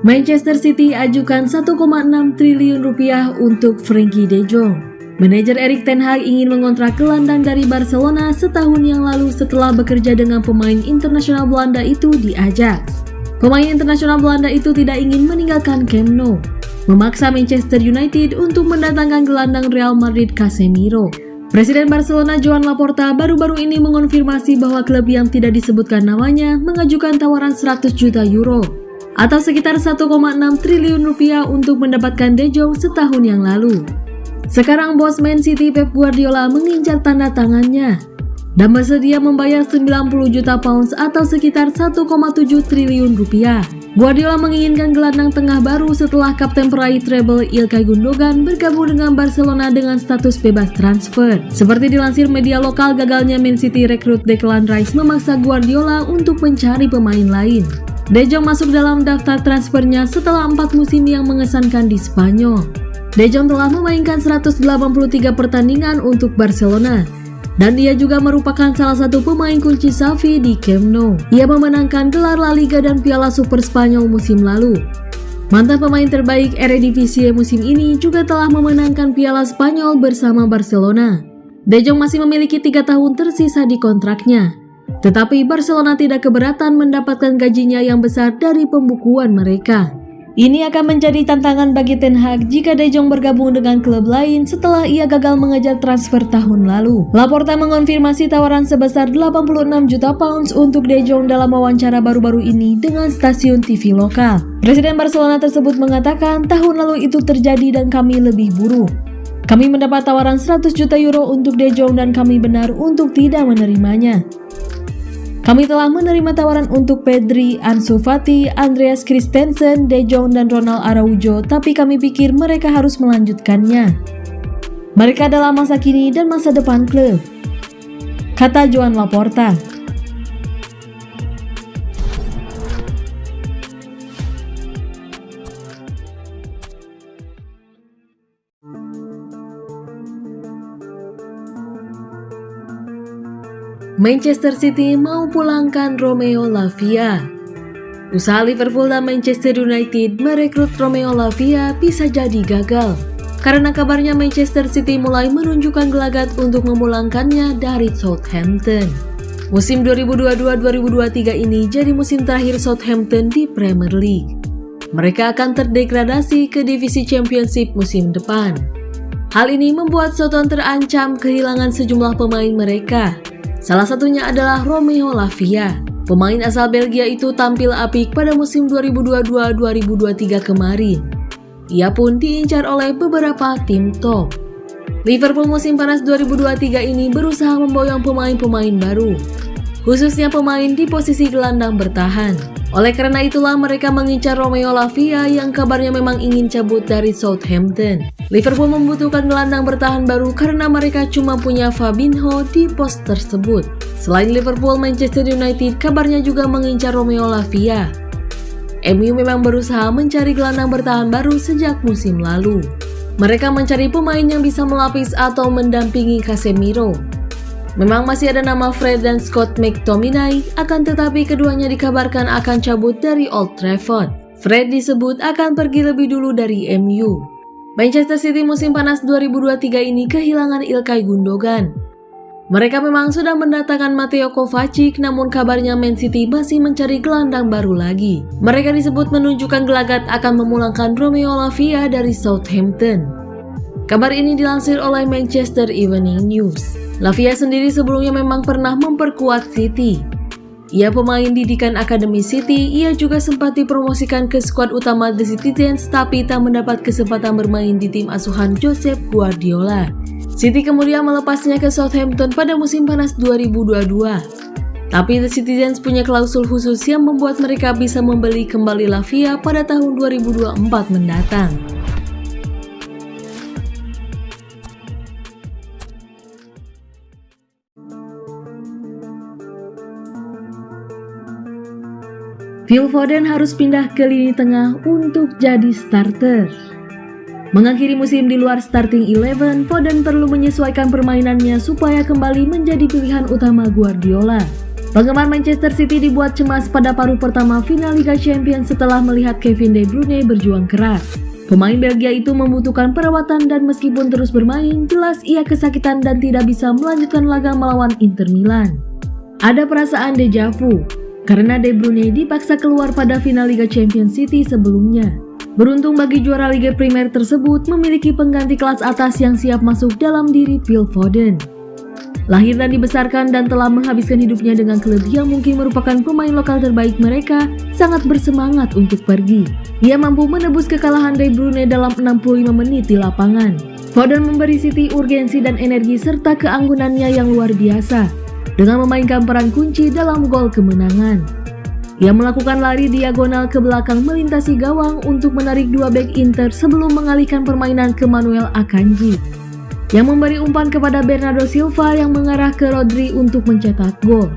Manchester City ajukan 1,6 triliun rupiah untuk Frenkie de Jong. Manajer Erik ten Hag ingin mengontrak gelandang dari Barcelona setahun yang lalu setelah bekerja dengan pemain internasional Belanda itu di Ajax. Pemain internasional Belanda itu tidak ingin meninggalkan Camp Nou, memaksa Manchester United untuk mendatangkan gelandang Real Madrid Casemiro. Presiden Barcelona Joan Laporta baru-baru ini mengonfirmasi bahwa klub yang tidak disebutkan namanya mengajukan tawaran 100 juta euro atau sekitar 1,6 triliun rupiah untuk mendapatkan De Jong setahun yang lalu. Sekarang bos Man City Pep Guardiola mengincar tanda tangannya dan bersedia membayar 90 juta pounds atau sekitar 1,7 triliun rupiah. Guardiola menginginkan gelandang tengah baru setelah kapten peraih treble Ilkay Gundogan bergabung dengan Barcelona dengan status bebas transfer. Seperti dilansir media lokal, gagalnya Man City rekrut Declan Rice memaksa Guardiola untuk mencari pemain lain. De Jong masuk dalam daftar transfernya setelah 4 musim yang mengesankan di Spanyol. De Jong telah memainkan 183 pertandingan untuk Barcelona dan dia juga merupakan salah satu pemain kunci Xavi di Camp Nou. Ia memenangkan gelar La Liga dan Piala Super Spanyol musim lalu. Mantan pemain terbaik Eredivisie musim ini juga telah memenangkan Piala Spanyol bersama Barcelona. De Jong masih memiliki 3 tahun tersisa di kontraknya, tetapi Barcelona tidak keberatan mendapatkan gajinya yang besar dari pembukuan mereka. Ini akan menjadi tantangan bagi Ten Hag jika De Jong bergabung dengan klub lain setelah ia gagal mengejar transfer tahun lalu. Laporta mengonfirmasi tawaran sebesar 86 juta pounds untuk De Jong dalam wawancara baru-baru ini dengan stasiun TV lokal. Presiden Barcelona tersebut mengatakan tahun lalu itu terjadi dan kami lebih buruk. Kami mendapat tawaran 100 juta euro untuk De Jong dan kami benar untuk tidak menerimanya. Kami telah menerima tawaran untuk Pedri, Ansu Fati, Andreas Christensen, De Jong, dan Ronald Araujo, tapi kami pikir mereka harus melanjutkannya. Mereka adalah masa kini dan masa depan klub, kata Joan Laporta. Manchester City mau pulangkan Romeo Lavia. Usaha Liverpool dan Manchester United merekrut Romeo Lavia bisa jadi gagal, karena kabarnya Manchester City mulai menunjukkan gelagat untuk memulangkannya dari Southampton. Musim 2022-2023 ini jadi musim terakhir Southampton di Premier League. Mereka akan terdegradasi ke divisi Championship musim depan. Hal ini membuat Southampton terancam kehilangan sejumlah pemain mereka. Salah satunya adalah Romeo Lavia. Pemain asal Belgia itu tampil apik pada musim 2022-2023 kemarin. Ia pun diincar oleh beberapa tim top. Liverpool musim panas 2023 ini berusaha memboyong pemain-pemain baru, khususnya pemain di posisi gelandang bertahan. Oleh karena itulah mereka mengincar Romeo Lavia yang kabarnya memang ingin cabut dari Southampton. Liverpool membutuhkan gelandang bertahan baru karena mereka cuma punya Fabinho di pos tersebut. Selain Liverpool, Manchester United kabarnya juga mengincar Romeo Lavia. MU memang berusaha mencari gelandang bertahan baru sejak musim lalu. Mereka mencari pemain yang bisa melapis atau mendampingi Casemiro. Memang masih ada nama Fred dan Scott McTominay, akan tetapi keduanya dikabarkan akan cabut dari Old Trafford. Fred disebut akan pergi lebih dulu dari MU. Manchester City musim panas 2023 ini kehilangan Ilkay Gundogan. Mereka memang sudah mendatangkan Mateo Kovacic, namun kabarnya Man City masih mencari gelandang baru lagi. Mereka disebut menunjukkan gelagat akan memulangkan Romeo Lavia dari Southampton. Kabar ini dilansir oleh Manchester Evening News. Lavia sendiri sebelumnya memang pernah memperkuat City. Ia pemain didikan Akademi City, ia juga sempat dipromosikan ke skuad utama The Citizens tapi tak mendapat kesempatan bermain di tim asuhan Josep Guardiola. City kemudian melepasnya ke Southampton pada musim panas 2022. Tapi The Citizens punya klausul khusus yang membuat mereka bisa membeli kembali Lavia pada tahun 2024 mendatang. Phil Foden harus pindah ke lini tengah untuk jadi starter. Mengakhiri musim di luar starting 11, Foden perlu menyesuaikan permainannya supaya kembali menjadi pilihan utama Guardiola. Penggemar Manchester City dibuat cemas pada paruh pertama final Liga Champions setelah melihat Kevin De Bruyne berjuang keras. Pemain Belgia itu membutuhkan perawatan dan meskipun terus bermain, jelas ia kesakitan dan tidak bisa melanjutkan laga melawan Inter Milan. Ada perasaan deja vu, karena De Bruyne dipaksa keluar pada final Liga Champions City sebelumnya. Beruntung bagi juara Liga Primer tersebut memiliki pengganti kelas atas yang siap masuk dalam diri Phil Foden. Lahir dan dibesarkan dan telah menghabiskan hidupnya dengan klub yang mungkin merupakan pemain lokal terbaik mereka, sangat bersemangat untuk pergi. Ia mampu menebus kekalahan De Bruyne dalam 65 menit di lapangan. Foden memberi City urgensi dan energi serta keanggunannya yang luar biasa, dengan memainkan peran kunci dalam gol kemenangan. Ia melakukan lari diagonal ke belakang melintasi gawang untuk menarik dua bek Inter sebelum mengalihkan permainan ke Manuel Akanji, yang memberi umpan kepada Bernardo Silva yang mengarah ke Rodri untuk mencetak gol.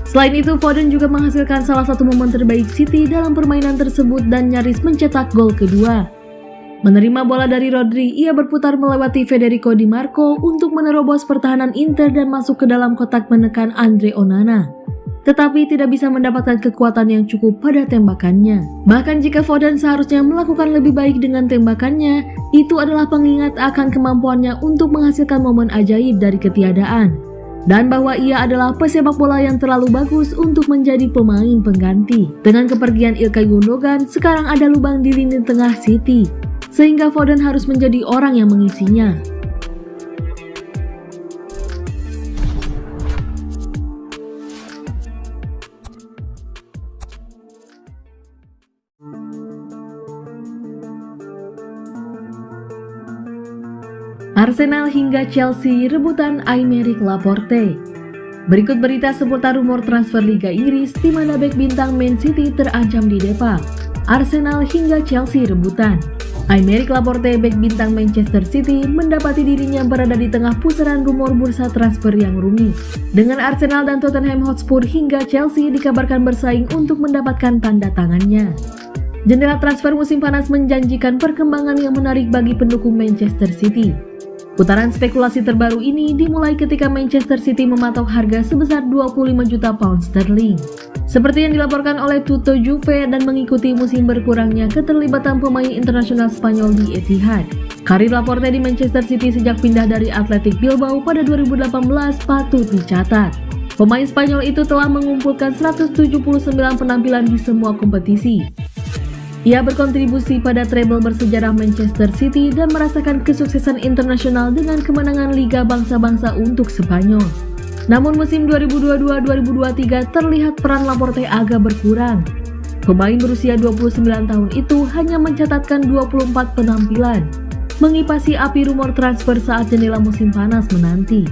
Selain itu, Foden juga menghasilkan salah satu momen terbaik City dalam permainan tersebut dan nyaris mencetak gol kedua. Menerima bola dari Rodri, ia berputar melewati Federico Di Marco untuk menerobos pertahanan Inter dan masuk ke dalam kotak menekan Andre Onana. Tetapi tidak bisa mendapatkan kekuatan yang cukup pada tembakannya. Bahkan jika Foden seharusnya melakukan lebih baik dengan tembakannya, itu adalah pengingat akan kemampuannya untuk menghasilkan momen ajaib dari ketiadaan, dan bahwa ia adalah pesepak bola yang terlalu bagus untuk menjadi pemain pengganti. Dengan kepergian Ilkay Gundogan, sekarang ada lubang di lini tengah City, sehingga Foden harus menjadi orang yang mengisinya. Arsenal hingga Chelsea rebutan Aymeric Laporte. Berikut berita seputar rumor transfer Liga Inggris di mana bek bintang Man City terancam di depak. Arsenal hingga Chelsea rebutan. Aymeric Laporte, bek bintang Manchester City, mendapati dirinya berada di tengah pusaran rumor bursa transfer yang rumit. Dengan Arsenal dan Tottenham Hotspur hingga Chelsea dikabarkan bersaing untuk mendapatkan tanda tangannya. Jendela transfer musim panas menjanjikan perkembangan yang menarik bagi pendukung Manchester City. Putaran spekulasi terbaru ini dimulai ketika Manchester City mematok harga sebesar 25 juta pound sterling. Seperti yang dilaporkan oleh Tutto Juve dan mengikuti musim berkurangnya keterlibatan pemain internasional Spanyol di Etihad. Karir Laporte di Manchester City sejak pindah dari Athletic Bilbao pada 2018 patut dicatat. Pemain Spanyol itu telah mengumpulkan 179 penampilan di semua kompetisi. Ia berkontribusi pada treble bersejarah Manchester City dan merasakan kesuksesan internasional dengan kemenangan Liga Bangsa-Bangsa untuk Spanyol. Namun musim 2022-2023 terlihat peran Laporte agak berkurang. Pemain berusia 29 tahun itu hanya mencatatkan 24 penampilan, mengipasi api rumor transfer saat jendela musim panas menanti.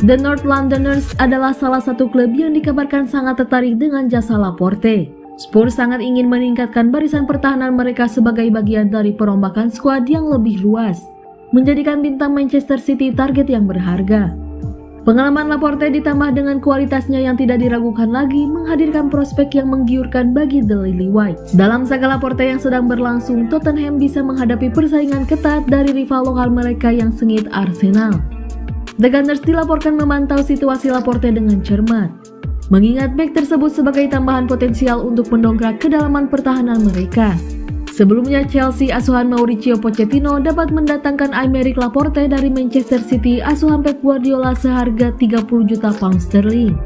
The North Londoners adalah salah satu klub yang dikabarkan sangat tertarik dengan jasa Laporte. Spurs sangat ingin meningkatkan barisan pertahanan mereka sebagai bagian dari perombakan skuad yang lebih luas, menjadikan bintang Manchester City target yang berharga. Pengalaman Laporte ditambah dengan kualitasnya yang tidak diragukan lagi menghadirkan prospek yang menggiurkan bagi The Lily-Whites. Dalam saga Laporte yang sedang berlangsung, Tottenham bisa menghadapi persaingan ketat dari rival lokal mereka yang sengit, Arsenal. The Gunners dilaporkan memantau situasi Laporte dengan cermat, mengingat bek tersebut sebagai tambahan potensial untuk mendongkrak kedalaman pertahanan mereka. Sebelumnya Chelsea asuhan Mauricio Pochettino dapat mendatangkan Aymeric Laporte dari Manchester City asuhan Pep Guardiola seharga 30 juta pound sterling.